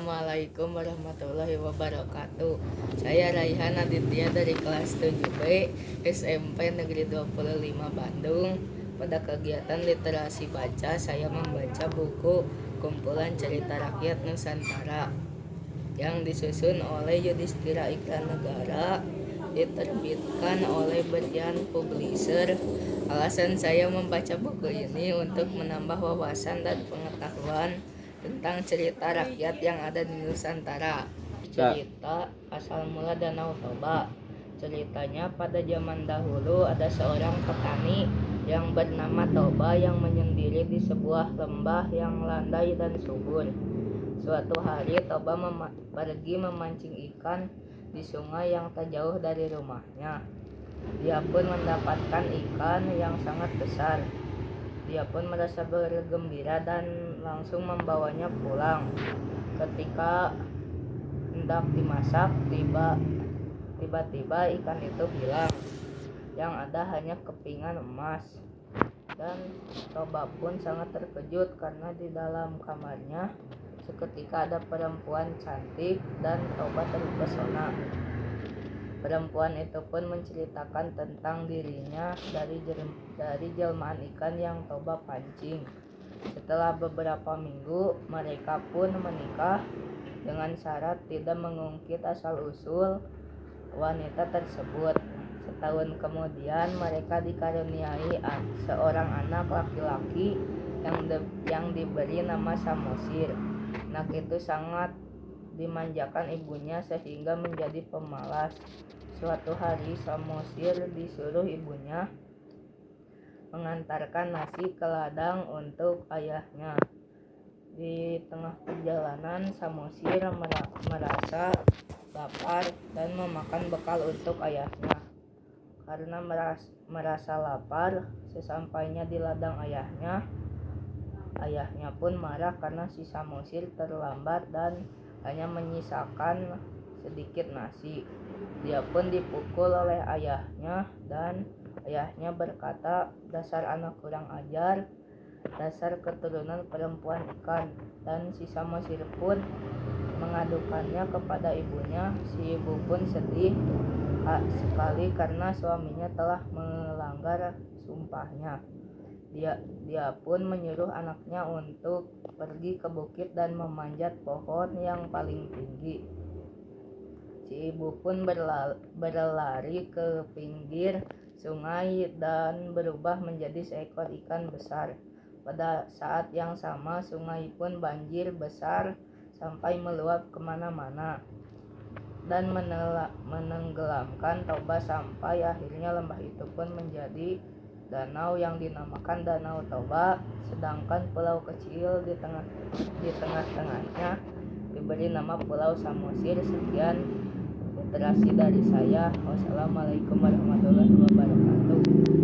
Assalamualaikum warahmatullahi wabarakatuh. Saya Raihan Aditya dari kelas 7B SMP Negeri 25 Bandung. Pada kegiatan literasi baca, saya membaca buku kumpulan cerita rakyat Nusantara yang disusun oleh Yudhistira Iklan Negara, diterbitkan oleh Berlian Publisher. Alasan saya membaca buku ini untuk menambah wawasan dan pengetahuan tentang cerita rakyat yang ada di Nusantara. Cerita asal mula Danau Toba. Ceritanya pada zaman dahulu ada seorang petani yang bernama Toba yang menyendiri di sebuah lembah yang landai dan subur. Suatu hari Toba pergi memancing ikan di sungai yang tak jauh dari rumahnya. Dia pun mendapatkan ikan yang sangat besar. Dia pun merasa bergembira dan langsung membawanya pulang. Ketika hendak dimasak, tiba-tiba ikan itu hilang. Yang ada hanya kepingan emas. Dan Toba pun sangat terkejut karena di dalam kamarnya seketika ada perempuan cantik dan Toba terpesona. Perempuan itu pun menceritakan tentang dirinya dari jelmaan ikan yang Toba pancing. Setelah beberapa minggu, mereka pun menikah dengan syarat tidak mengungkit asal-usul wanita tersebut. Setahun kemudian, mereka dikaruniai seorang anak laki-laki yang diberi nama Samosir. Anak itu sangat dimanjakan ibunya sehingga menjadi pemalas. Suatu hari Samosir disuruh ibunya mengantarkan nasi ke ladang untuk ayahnya. Di tengah perjalanan Samosir merasa lapar dan memakan bekal untuk ayahnya. Karena merasa lapar, sesampainya di ladang ayahnya pun marah karena si Samosir terlambat dan hanya menyisakan sedikit nasi. Dia pun dipukul oleh ayahnya dan ayahnya berkata, "Dasar anak kurang ajar, dasar keturunan perempuan ikan." Dan si Samosir pun mengadukannya kepada ibunya. Si ibu pun sedih sekali karena suaminya telah melanggar sumpahnya. Dia pun menyuruh anaknya untuk pergi ke bukit dan memanjat pohon yang paling tinggi. Si ibu pun berlari ke pinggir sungai dan berubah menjadi seekor ikan besar. Pada saat yang sama, sungai pun banjir besar sampai meluap kemana-mana dan menenggelamkan Toba sampai akhirnya lembah itu pun menjadi danau yang dinamakan Danau Toba, sedangkan pulau kecil di tengah-tengahnya diberi nama Pulau Samosir. Sekian literasi dari saya. Wassalamualaikum warahmatullahi wabarakatuh.